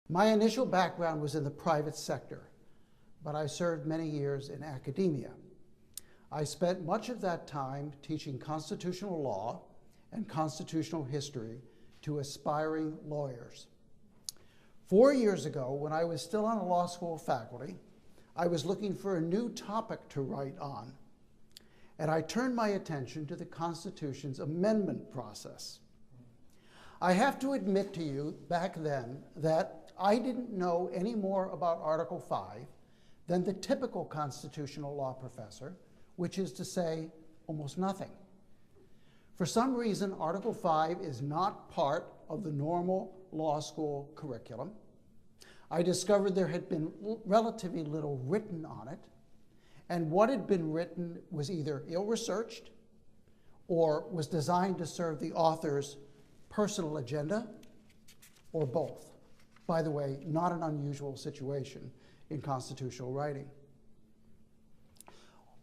My initial background was in the private sector, but I served many years in academia. I spent much of that time teaching constitutional law and constitutional history to aspiring lawyers. 4 years ago, when I was still on a law school faculty, I was looking for a new topic to write on, and I turned my attention to the Constitution's amendment process. I have to admit to you back then that I didn't know any more about Article 5 than the typical constitutional law professor, which is to say, almost nothing. For some reason, Article 5 is not part of the normal law school curriculum. I discovered there had been relatively little written on it, and what had been written was either ill-researched or was designed to serve the author's personal agenda, or both. By the way, not an unusual situation in constitutional writing.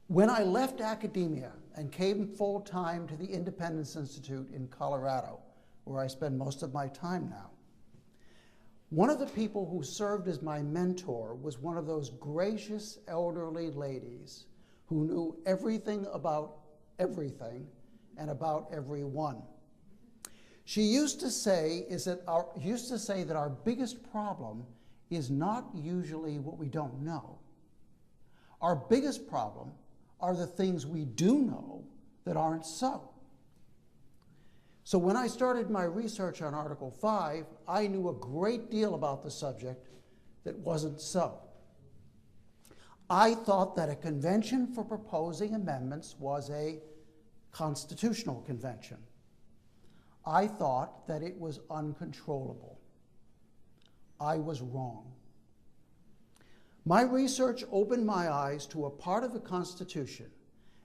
When I left academia and came full-time to the Independence Institute in Colorado, where I spend most of my time now, one of the people who served as my mentor was one of those gracious elderly ladies who knew everything about everything and about everyone. She used to say that our biggest problem is not usually what we don't know. Our biggest problem are the things we do know that aren't so. So when I started my research on Article 5, I knew a great deal about the subject that wasn't so. I thought that a convention for proposing amendments was a constitutional convention. I thought that it was uncontrollable. I was wrong. My research opened my eyes to a part of the Constitution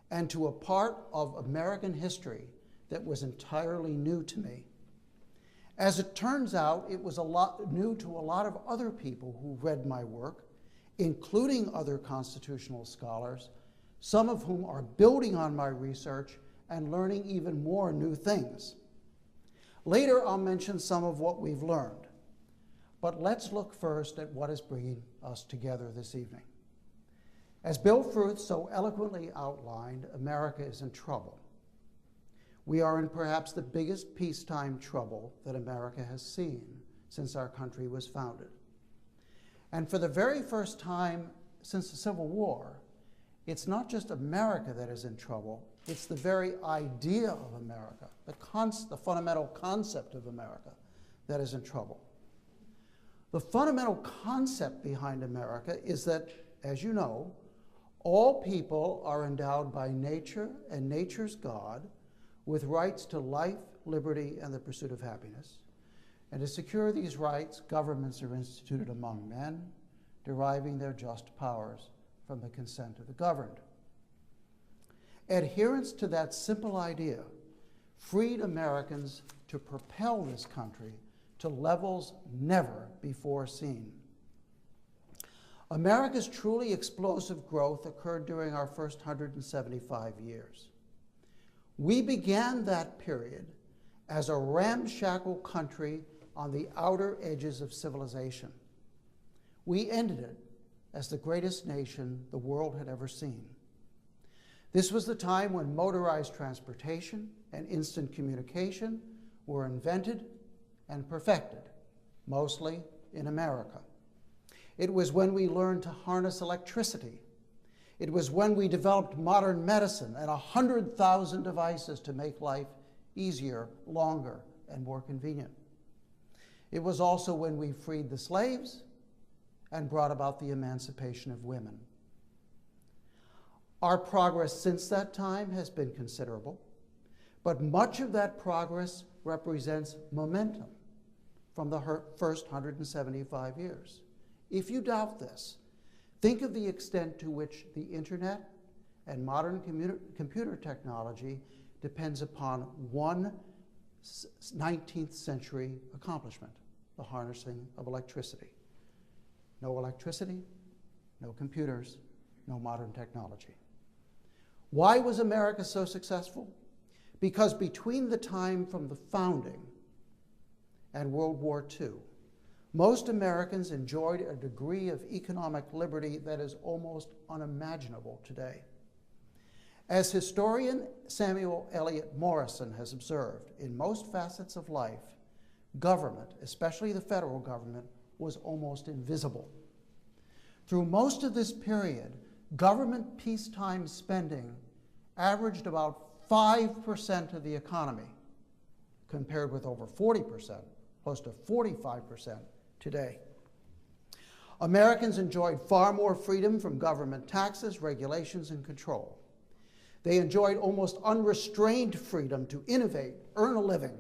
and to a part of American history that was entirely new to me. As it turns out, it was new to a lot of other people who read my work, including other constitutional scholars, some of whom are building on my research and learning even more new things. Later, I'll mention some of what we've learned. But let's look first at what is bringing us together this evening. As Bill Fruth so eloquently outlined, America is in trouble. We are in perhaps the biggest peacetime trouble that America has seen since our country was founded. And for the very first time since the Civil War, it's not just America that is in trouble, it's the very idea of America, the fundamental concept of America that is in trouble. The fundamental concept behind America is that, as you know, all people are endowed by nature and nature's God with rights to life, liberty, and the pursuit of happiness. And to secure these rights, governments are instituted among men, deriving their just powers from the consent of the governed. Adherence to that simple idea freed Americans to propel this country to levels never before seen. America's truly explosive growth occurred during our first 175 years. We began that period as a ramshackle country on the outer edges of civilization. We ended it as the greatest nation the world had ever seen. This was the time when motorized transportation and instant communication were invented and perfected, mostly in America. It was when we learned to harness electricity. It was when we developed modern medicine and 100,000 devices to make life easier, longer, and more convenient. It was also when we freed the slaves and brought about the emancipation of women. Our progress since that time has been considerable, but much of that progress represents momentum from the first 175 years. If you doubt this, think of the extent to which the internet and modern computer technology depends upon one 19th century accomplishment, the harnessing of electricity. No electricity, no computers, no modern technology. Why was America so successful? Because between the time from the founding and World War II, most Americans enjoyed a degree of economic liberty that is almost unimaginable today. As historian Samuel Eliot Morison has observed, in most facets of life, government, especially the federal government, was almost invisible. Through most of this period, government peacetime spending averaged about 5% of the economy, compared with over 40%, close to 45% today. Americans enjoyed far more freedom from government taxes, regulations, and control. They enjoyed almost unrestrained freedom to innovate, earn a living,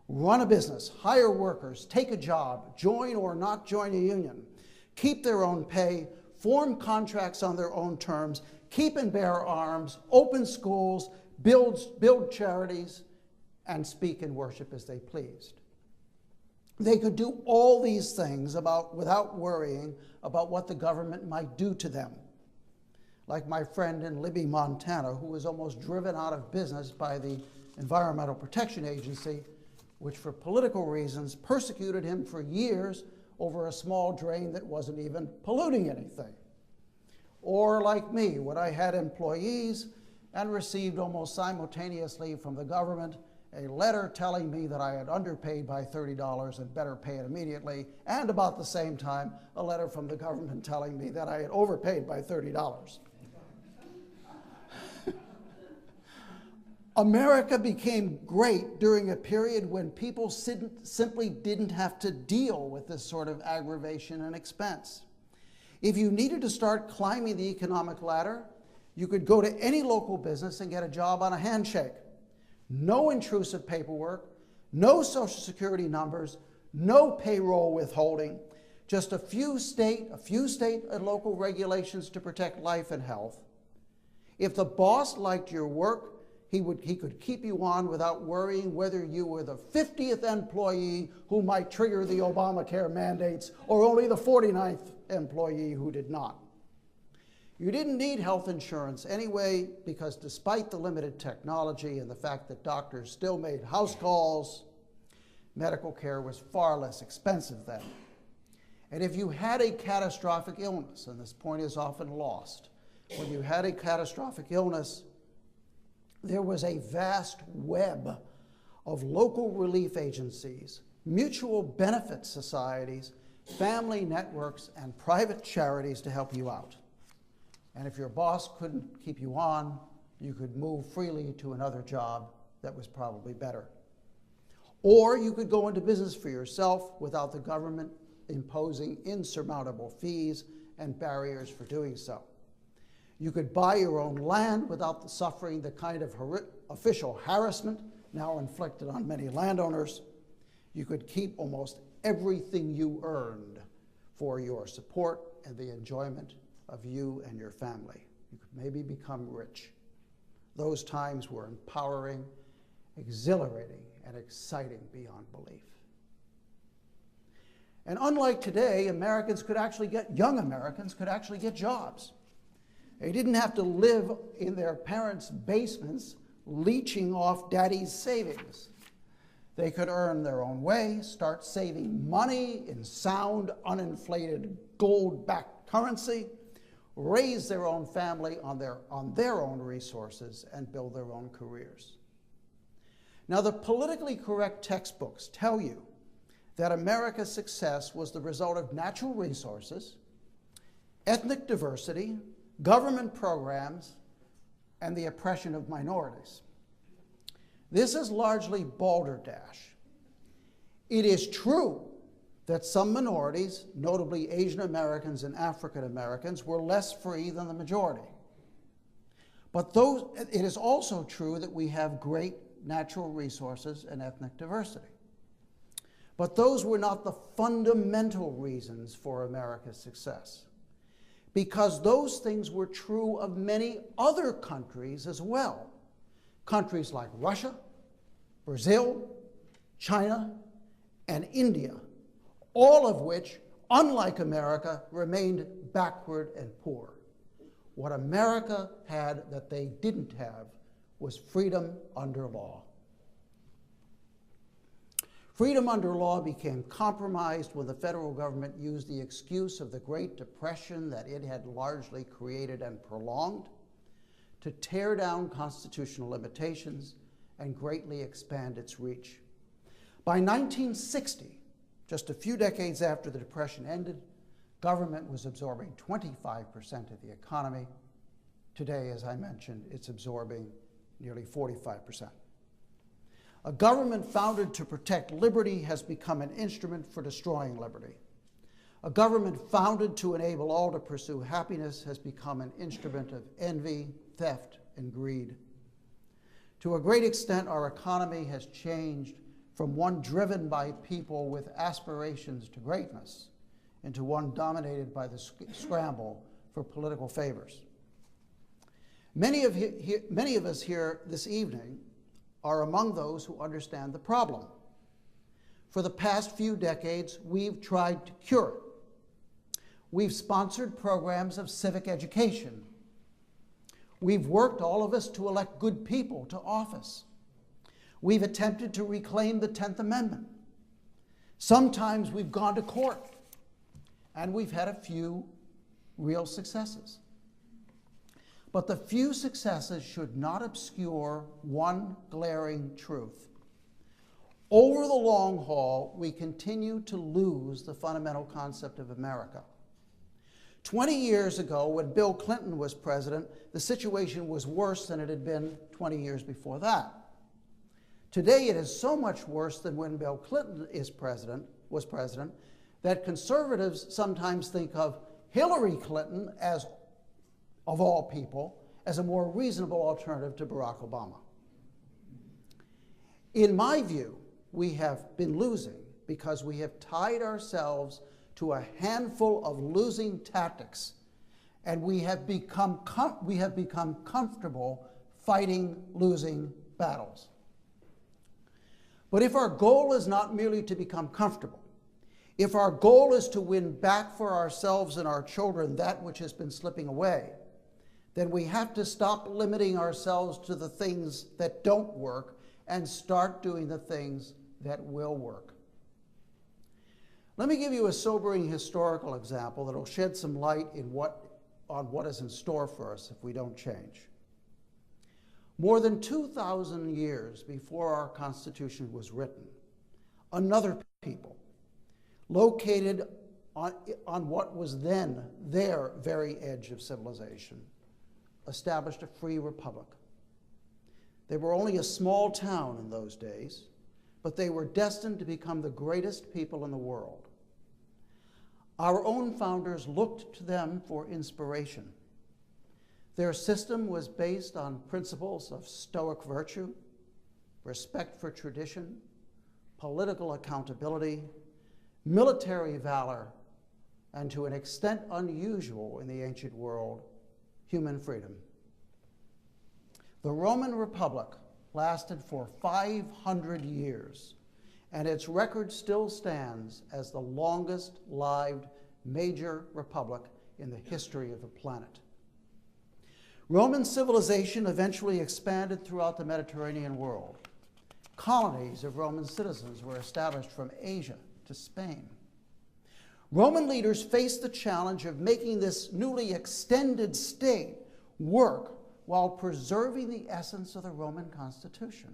run a business, hire workers, take a job, join or not join a union, keep their own pay, form contracts on their own terms, keep and bear arms, open schools, build charities, and speak and worship as they pleased. They could do all these things without worrying about what the government might do to them. Like my friend in Libby, Montana, who was almost driven out of business by the Environmental Protection Agency, which for political reasons persecuted him for years over a small drain that wasn't even polluting anything. Or like me, when I had employees and received almost simultaneously from the government a letter telling me that I had underpaid by $30 and better pay it immediately, and about the same time, a letter from the government telling me that I had overpaid by $30. America became great during a period when people simply didn't have to deal with this sort of aggravation and expense. If you needed to start climbing the economic ladder, you could go to any local business and get a job on a handshake. No intrusive paperwork, no Social Security numbers, no payroll withholding, just a few state and local regulations to protect life and health. If the boss liked your work, he could keep you on without worrying whether you were the 50th employee who might trigger the Obamacare mandates or only the 49th employee who did not. You didn't need health insurance anyway, because despite the limited technology and the fact that doctors still made house calls, medical care was far less expensive then. And if you had a catastrophic illness, and this point is often lost, when you had a catastrophic illness, there was a vast web of local relief agencies, mutual benefit societies, family networks, and private charities to help you out. And if your boss couldn't keep you on, you could move freely to another job that was probably better. Or you could go into business for yourself without the government imposing insurmountable fees and barriers for doing so. You could buy your own land without suffering the kind of official harassment now inflicted on many landowners. You could keep almost everything you earned for your support and the enjoyment of you and your family. You could maybe become rich. Those times were empowering, exhilarating, and exciting beyond belief. And unlike today, young Americans could actually get jobs. They didn't have to live in their parents' basements leeching off daddy's savings. They could earn their own way, start saving money in sound, uninflated, gold-backed currency, raise their own family on their own resources, and build their own careers. Now, the politically correct textbooks tell you that America's success was the result of natural resources, ethnic diversity, government programs, and the oppression of minorities. This is largely balderdash. It is true that some minorities, notably Asian Americans and African Americans, were less free than the majority. But it is also true that we have great natural resources and ethnic diversity. But those were not the fundamental reasons for America's success, because those things were true of many other countries as well. Countries like Russia, Brazil, China, and India, all of which, unlike America, remained backward and poor. What America had that they didn't have was freedom under law. Freedom under law became compromised when the federal government used the excuse of the Great Depression that it had largely created and prolonged to tear down constitutional limitations and greatly expand its reach. By 1960, just a few decades after the Depression ended, government was absorbing 25% of the economy. Today, as I mentioned, it's absorbing nearly 45%. A government founded to protect liberty has become an instrument for destroying liberty. A government founded to enable all to pursue happiness has become an instrument of envy, theft, and greed. To a great extent, our economy has changed from one driven by people with aspirations to greatness into one dominated by the scramble for political favors. Many of us here this evening are among those who understand the problem. For the past few decades, we've tried to cure it. We've sponsored programs of civic education. We've worked, all of us, to elect good people to office. We've attempted to reclaim the 10th Amendment. Sometimes we've gone to court, and we've had a few real successes. But the few successes should not obscure one glaring truth. Over the long haul, we continue to lose the fundamental concept of America. 20 years ago, when Bill Clinton was president, the situation was worse than it had been 20 years before that. Today, it is so much worse than when Bill Clinton was president, that conservatives sometimes think of Hillary Clinton as, of all people, as a more reasonable alternative to Barack Obama. In my view, we have been losing because we have tied ourselves to a handful of losing tactics, and we have become comfortable fighting losing battles. But if our goal is not merely to become comfortable, if our goal is to win back for ourselves and our children that which has been slipping away, then we have to stop limiting ourselves to the things that don't work and start doing the things that will work. Let me give you a sobering historical example that will shed some light on what is in store for us if we don't change. More than 2,000 years before our Constitution was written, another people, located on what was then their very edge of civilization, established a free republic. They were only a small town in those days, but they were destined to become the greatest people in the world. Our own founders looked to them for inspiration. Their system was based on principles of stoic virtue, respect for tradition, political accountability, military valor, and to an extent unusual in the ancient world, human freedom. The Roman Republic lasted for 500 years, and its record still stands as the longest-lived major republic in the history of the planet. Roman civilization eventually expanded throughout the Mediterranean world. Colonies of Roman citizens were established from Asia to Spain. Roman leaders faced the challenge of making this newly extended state work while preserving the essence of the Roman Constitution.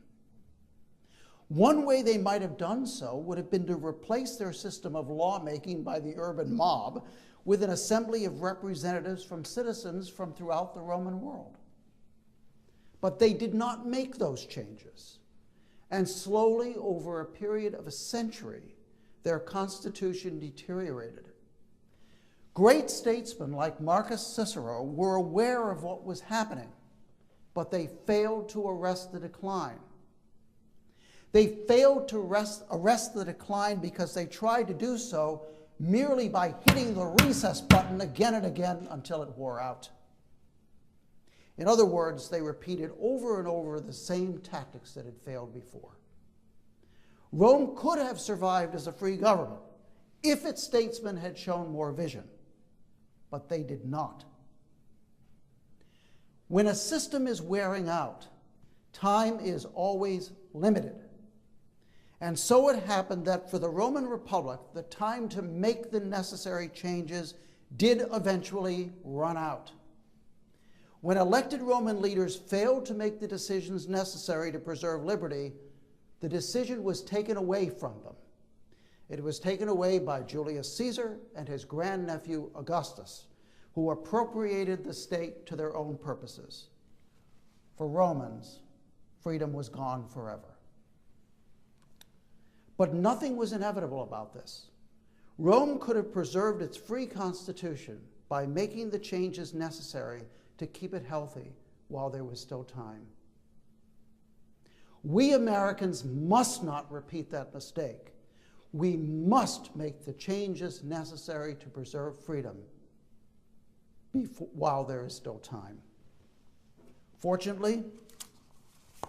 One way they might have done so would have been to replace their system of lawmaking by the urban mob with an assembly of representatives from citizens from throughout the Roman world. But they did not make those changes. And slowly, over a period of a century, their constitution deteriorated. Great statesmen like Marcus Cicero were aware of what was happening, but they failed to arrest the decline. They failed to arrest the decline because they tried to do so merely by hitting the recess button again and again until it wore out. In other words, they repeated over and over the same tactics that had failed before. Rome could have survived as a free government if its statesmen had shown more vision, but they did not. When a system is wearing out, time is always limited. And so it happened that for the Roman Republic, the time to make the necessary changes did eventually run out. When elected Roman leaders failed to make the decisions necessary to preserve liberty, the decision was taken away from them. It was taken away by Julius Caesar and his grandnephew Augustus, who appropriated the state to their own purposes. For Romans, freedom was gone forever. But nothing was inevitable about this. Rome could have preserved its free constitution by making the changes necessary to keep it healthy while there was still time. We Americans must not repeat that mistake. We must make the changes necessary to preserve freedom while there is still time. Fortunately,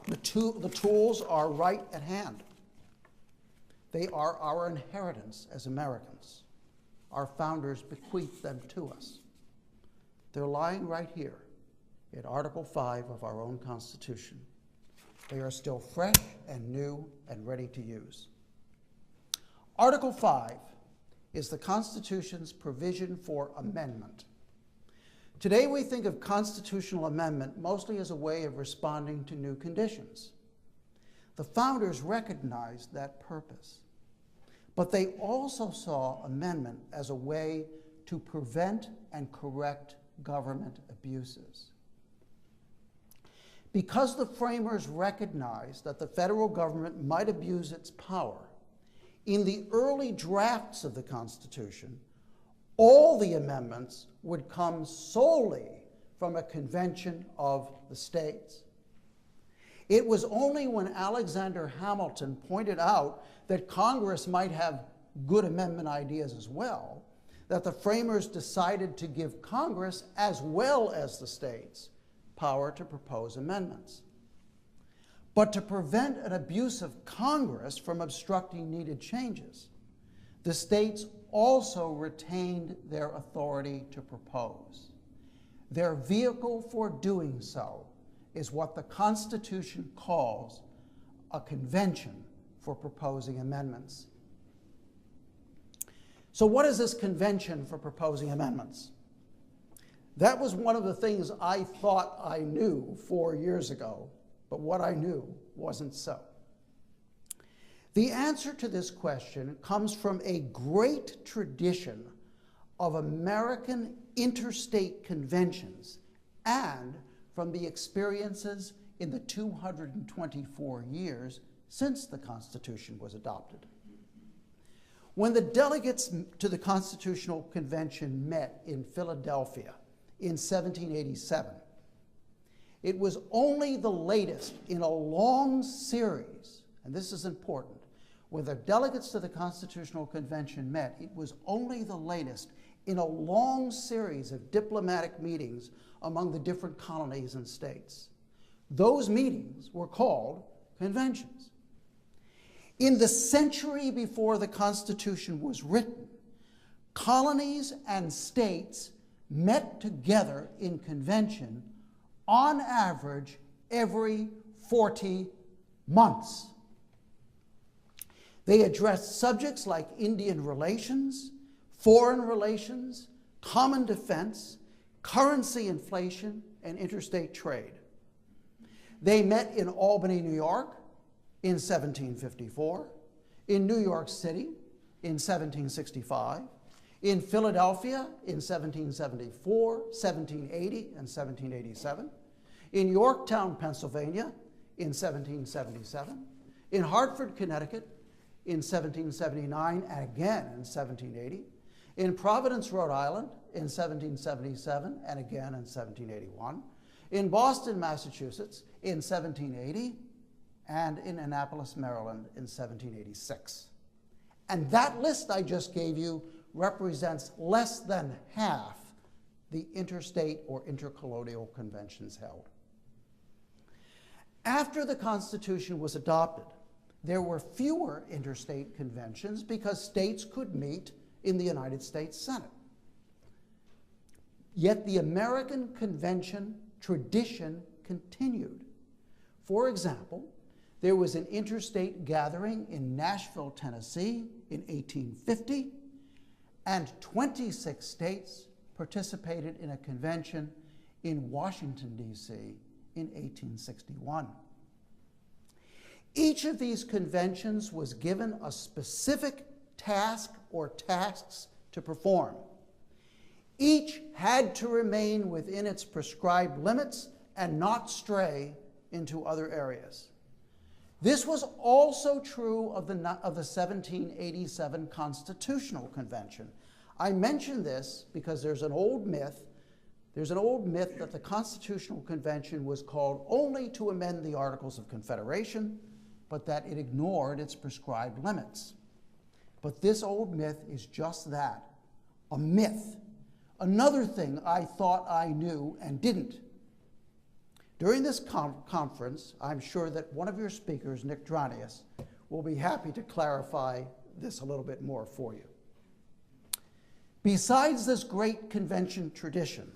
the tools are right at hand. They are our inheritance as Americans. Our founders bequeathed them to us. They're lying right here in Article 5 of our own Constitution. They are still fresh and new and ready to use. Article 5 is the Constitution's provision for amendment. Today we think of constitutional amendment mostly as a way of responding to new conditions. The founders recognized that purpose, but they also saw amendment as a way to prevent and correct government abuses. Because the framers recognized that the federal government might abuse its power, in the early drafts of the Constitution, all the amendments would come solely from a convention of the states. It was only when Alexander Hamilton pointed out that Congress might have good amendment ideas as well that the framers decided to give Congress, as well as the states, power to propose amendments. But to prevent an abuse of Congress from obstructing needed changes, the states also retained their authority to propose. Their vehicle for doing so is what the Constitution calls a convention for proposing amendments. So what is this convention for proposing amendments? That was one of the things I thought I knew 4 years ago, but what I knew wasn't so. The answer to this question comes from a great tradition of American interstate conventions and from the experiences in the 224 years since the Constitution was adopted. When the delegates to the Constitutional Convention met in Philadelphia in 1787, it was only the latest in a long series, and this is important, when the delegates to the Constitutional Convention met, it was only the latest in a long series of diplomatic meetings among the different colonies and states. Those meetings were called conventions. In the century before the Constitution was written, colonies and states met together in convention on average every 40 months. They addressed subjects like Indian relations, foreign relations, common defense, currency inflation, and interstate trade. They met in Albany, New York in 1754, in New York City in 1765, in Philadelphia in 1774, 1780, and 1787, in Yorktown, Pennsylvania in 1777, in Hartford, Connecticut in 1779 and again in 1780, in Providence, Rhode Island in 1777 and again in 1781, in Boston, Massachusetts in 1780, and in Annapolis, Maryland in 1786. And that list I just gave you represents less than half the interstate or intercolonial conventions held. After the Constitution was adopted, there were fewer interstate conventions because states could meet in the United States Senate. Yet the American convention tradition continued. For example, There was an interstate gathering in Nashville, Tennessee in 1850, and 26 states participated in a convention in Washington, D.C. in 1861. Each of these conventions was given a specific task or tasks to perform. Each had to remain within its prescribed limits and not stray into other areas. This was also true of the 1787 Constitutional Convention. I mention this because there's an old myth that the Constitutional Convention was called only to amend the Articles of Confederation, but that it ignored its prescribed limits. But this old myth is just that, a myth. Another thing I thought I knew and didn't. During this conference, I'm sure that one of your speakers, Nick Dranius, will be happy to clarify this a little bit more for you. Besides this great convention tradition,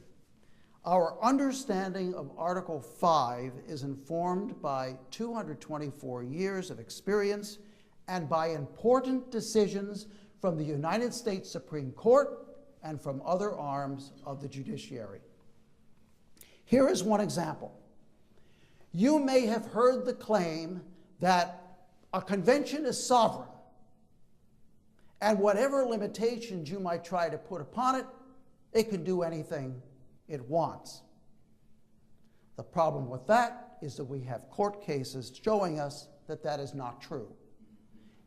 our understanding of Article 5 is informed by 224 years of experience and by important decisions from the United States Supreme Court and from other arms of the judiciary. Here is one example. You may have heard the claim that a convention is sovereign, and whatever limitations you might try to put upon it, it can do anything it wants. The problem with that is that we have court cases showing us that that is not true.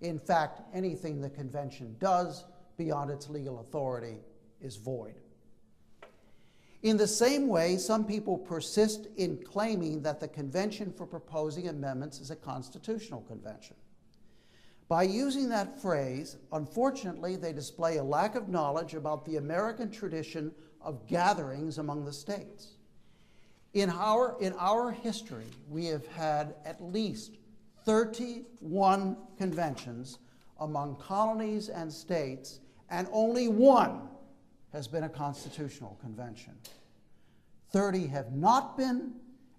In fact, anything the convention does beyond its legal authority is void. In the same way, some people persist in claiming that the Convention for Proposing Amendments is a constitutional convention. By using that phrase, unfortunately, they display a lack of knowledge about the American tradition of gatherings among the states. In our history, we have had at least 31 conventions among colonies and states, and only one has been a constitutional convention. 30 have not been,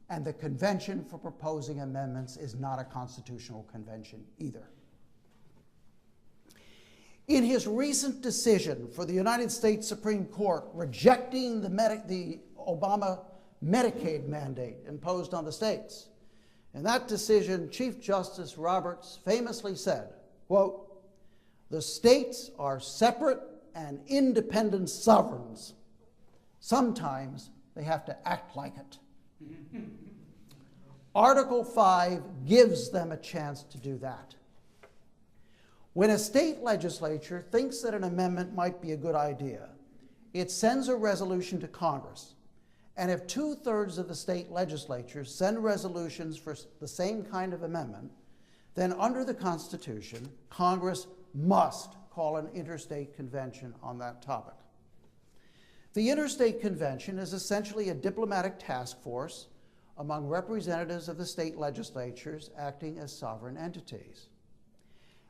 and the Convention for Proposing Amendments is not a constitutional convention either. In his recent decision for the United States Supreme Court rejecting the Obama Medicaid mandate imposed on the states, in that decision, Chief Justice Roberts famously said, quote, "The states are separate and independent sovereigns. Sometimes they have to act like it." Article 5 gives them a chance to do that. When a state legislature thinks that an amendment might be a good idea, it sends a resolution to Congress. And if 2/3 of the state legislatures send resolutions for the same kind of amendment, then under the Constitution, Congress must call an interstate convention on that topic. The Interstate Convention is essentially a diplomatic task force among representatives of the state legislatures acting as sovereign entities.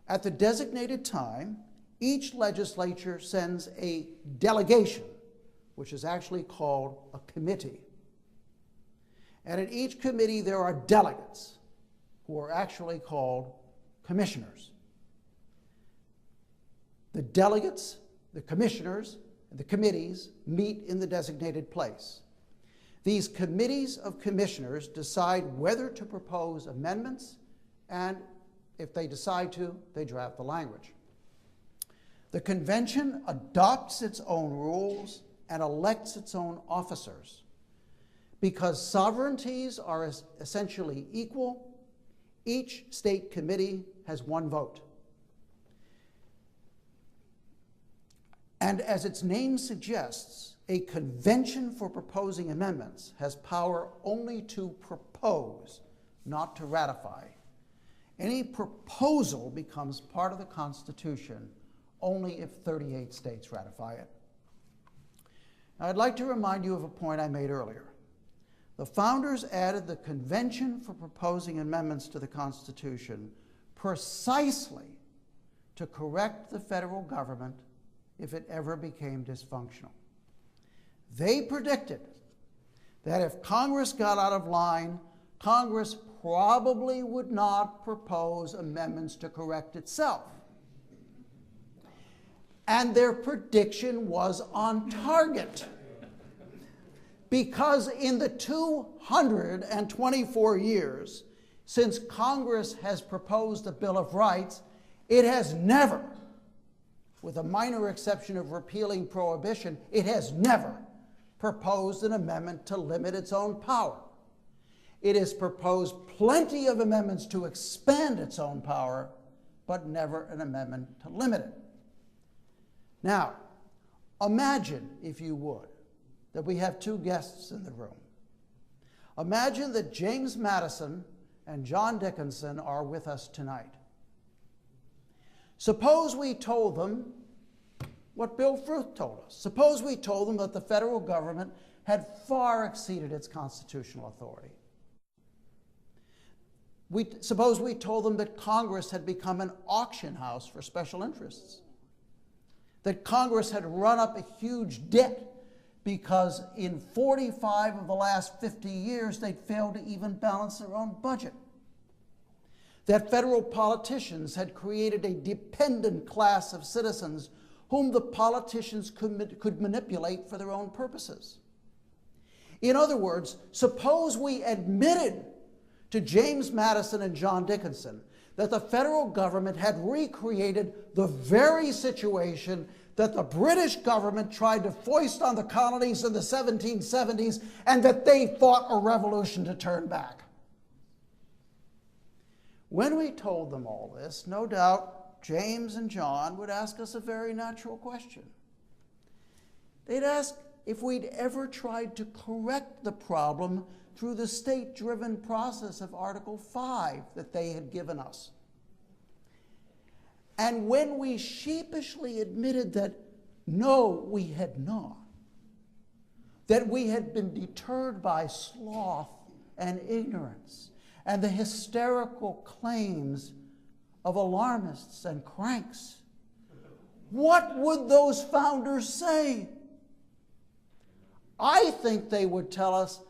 At the designated time, each legislature sends a delegation, which is actually called a committee. And in each committee, there are delegates, who are actually called commissioners. The delegates, the commissioners, and the committees meet in the designated place. These committees of commissioners decide whether to propose amendments, and if they decide to, they draft the language. The convention adopts its own rules and elects its own officers. Because sovereignties are essentially equal, each state committee has one vote. And as its name suggests, a convention for proposing amendments has power only to propose, not to ratify. Any proposal becomes part of the Constitution only if 38 states ratify it. Now, I'd like to remind you of a point I made earlier. The founders added the Convention for Proposing Amendments to the Constitution precisely to correct the federal government if it ever became dysfunctional. They predicted that if Congress got out of line, Congress probably would not propose amendments to correct itself. And their prediction was on target. Because in the 224 years since Congress has proposed the Bill of Rights, it has never, with a minor exception of repealing prohibition, it has never proposed an amendment to limit its own power. It has proposed plenty of amendments to expand its own power, but never an amendment to limit it. Now, imagine, if you would, that we have two guests in the room. Imagine that James Madison and John Dickinson are with us tonight. Suppose we told them what Bill Fruth told us. Suppose we told them that the federal government had far exceeded its constitutional authority. Suppose we told them that Congress had become an auction house for special interests, that Congress had run up a huge debt because in 45 of the last 50 years they'd failed to even balance their own budget, that federal politicians had created a dependent class of citizens whom the politicians could manipulate for their own purposes. In other words, suppose we admitted to James Madison and John Dickinson that the federal government had recreated the very situation that the British government tried to foist on the colonies in the 1770s, and that they fought a revolution to turn back. When we told them all this, no doubt James and John would ask us a very natural question. They'd ask if we'd ever tried to correct the problem through the state-driven process of Article 5 that they had given us. And when we sheepishly admitted that no, we had not, that we had been deterred by sloth and ignorance and the hysterical claims of alarmists and cranks, what would those founders say? I think they would tell us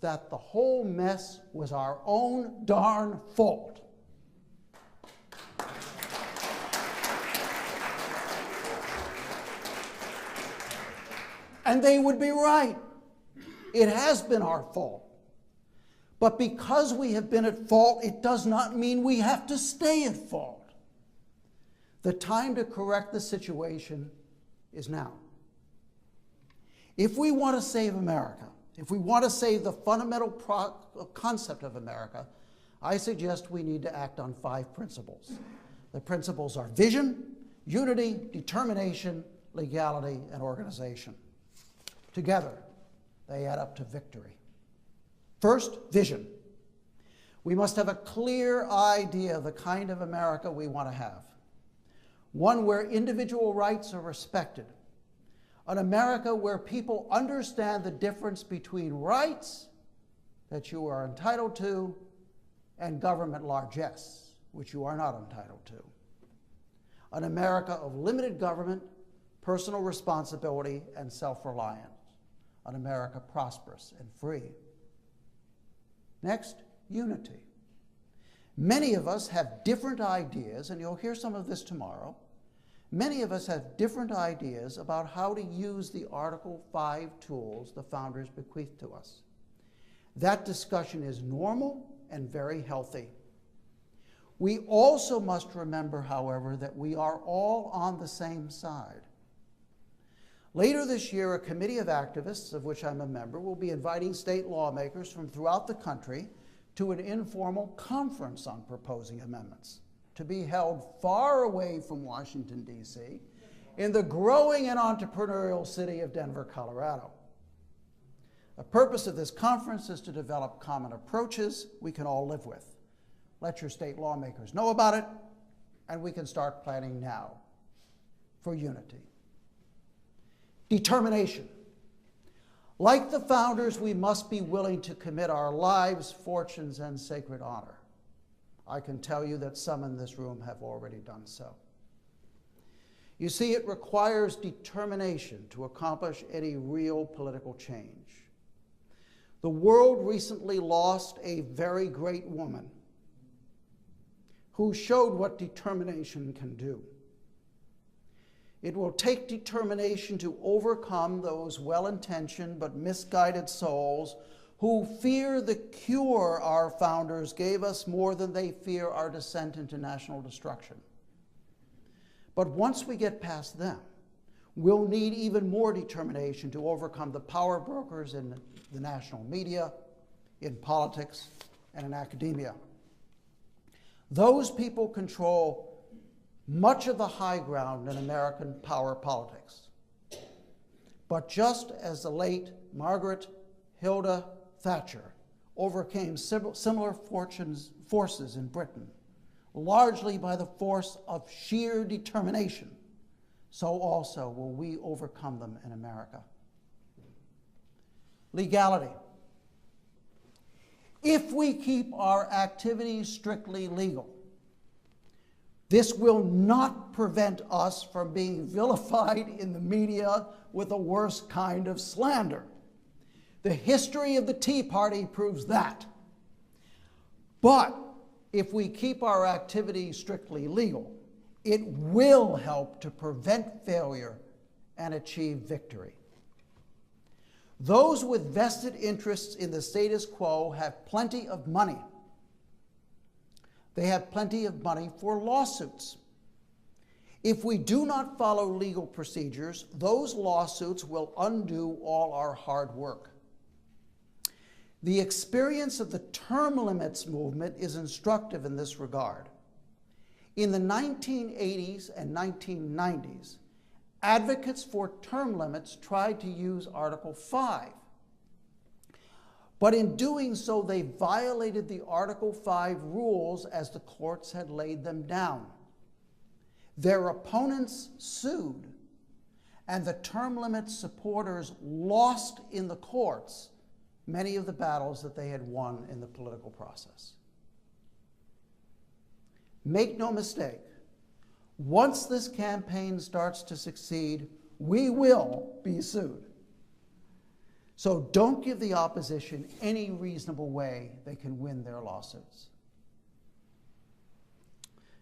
that the whole mess was our own darn fault. And they would be right. It has been our fault. But because we have been at fault, it does not mean we have to stay at fault. The time to correct the situation is now. If we want to save America, if we want to save the fundamental concept of America, I suggest we need to act on 5 principles. The principles are vision, unity, determination, legality, and organization. Together, they add up to victory. First, vision. We must have a clear idea of the kind of America we want to have. One where individual rights are respected. An America where people understand the difference between rights that you are entitled to and government largesse, which you are not entitled to. An America of limited government, personal responsibility, and self-reliance. An America prosperous and free. Next, unity. Many of us have different ideas, and you'll hear some of this tomorrow. Many of us have different ideas about how to use the Article 5 tools the founders bequeathed to us. That discussion is normal and very healthy. We also must remember, however, that we are all on the same side. Later this year, a committee of activists, of which I'm a member, will be inviting state lawmakers from throughout the country to an informal conference on proposing amendments, to be held far away from Washington, D.C., in the growing and entrepreneurial city of Denver, Colorado. The purpose of this conference is to develop common approaches we can all live with. Let your state lawmakers know about it, and we can start planning now for unity. Determination. Like the founders, we must be willing to commit our lives, fortunes, and sacred honor. I can tell you that some in this room have already done so. You see, it requires determination to accomplish any real political change. The world recently lost a very great woman who showed what determination can do. It will take determination to overcome those well-intentioned but misguided souls who fear the cure our founders gave us more than they fear our descent into national destruction. But once we get past them, we'll need even more determination to overcome the power brokers in the national media, in politics, and in academia. Those people control much of the high ground in American power politics. But just as the late Margaret Hilda Thatcher overcame similar forces in Britain, largely by the force of sheer determination, so also will we overcome them in America. Legality. If we keep our activities strictly legal, this will not prevent us from being vilified in the media with the worst kind of slander. The history of the Tea Party proves that. But if we keep our activities strictly legal, it will help to prevent failure and achieve victory. Those with vested interests in the status quo have plenty of money. They have plenty of money for lawsuits. If we do not follow legal procedures, those lawsuits will undo all our hard work. The experience of the term limits movement is instructive in this regard. In the 1980s and 1990s, advocates for term limits tried to use Article 5. But in doing so, they violated the Article 5 rules as the courts had laid them down. Their opponents sued, and the term limits supporters lost in the courts many of the battles that they had won in the political process. Make no mistake, once this campaign starts to succeed, we will be sued. So don't give the opposition any reasonable way they can win their lawsuits.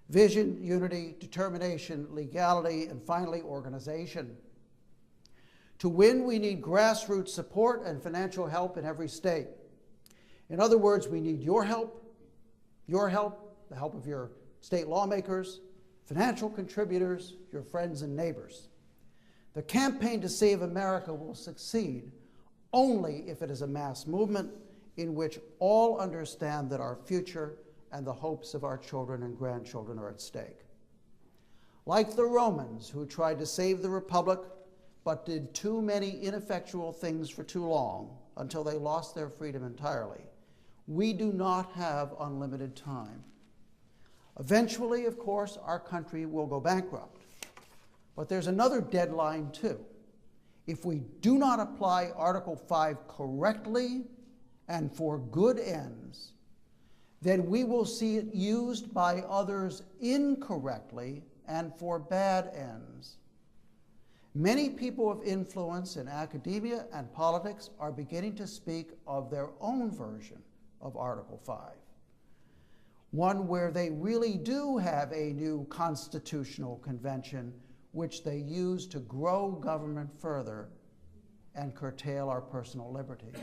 Vision, unity, determination, legality, and finally, organization. To win, we need grassroots support and financial help in every state. In other words, we need your help, the help of your state lawmakers, financial contributors, your friends and neighbors. The campaign to save America will succeed only if it is a mass movement in which all understand that our future and the hopes of our children and grandchildren are at stake. Like the Romans who tried to save the Republic but did too many ineffectual things for too long until they lost their freedom entirely, we do not have unlimited time. Eventually, of course, our country will go bankrupt. But there's another deadline, too. If we do not apply Article 5 correctly and for good ends, then we will see it used by others incorrectly and for bad ends. Many people of influence in academia and politics are beginning to speak of their own version of Article 5. One where they really do have a new constitutional convention which they use to grow government further and curtail our personal liberty.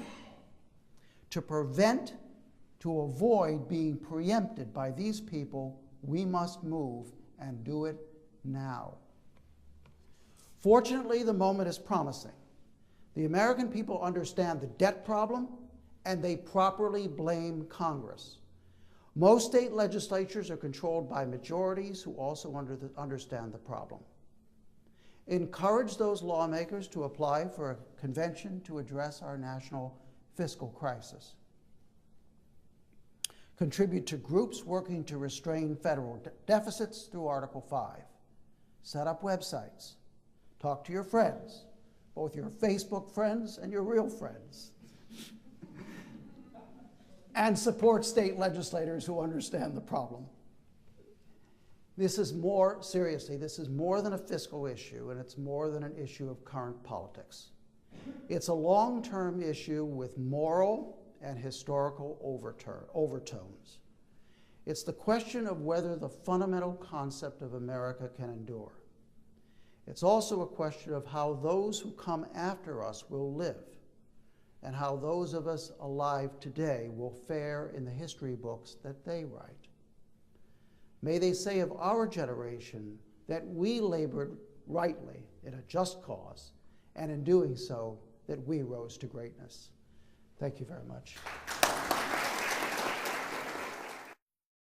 To avoid being preempted by these people, we must move and do it now. Fortunately, the moment is promising. The American people understand the debt problem, and they properly blame Congress. Most state legislatures are controlled by majorities who also understand the problem. Encourage those lawmakers to apply for a convention to address our national fiscal crisis. Contribute to groups working to restrain federal deficits through Article 5. Set up websites. Talk to your friends, both your Facebook friends and your real friends. And support state legislators who understand the problem. This is more, seriously, this is more than a fiscal issue, and it's more than an issue of current politics. It's a long-term issue with moral and historical overtones. It's the question of whether the fundamental concept of America can endure. It's also a question of how those who come after us will live, and how those of us alive today will fare in the history books that they write. May they say of our generation that we labored rightly in a just cause, and in doing so, that we rose to greatness. Thank you very much.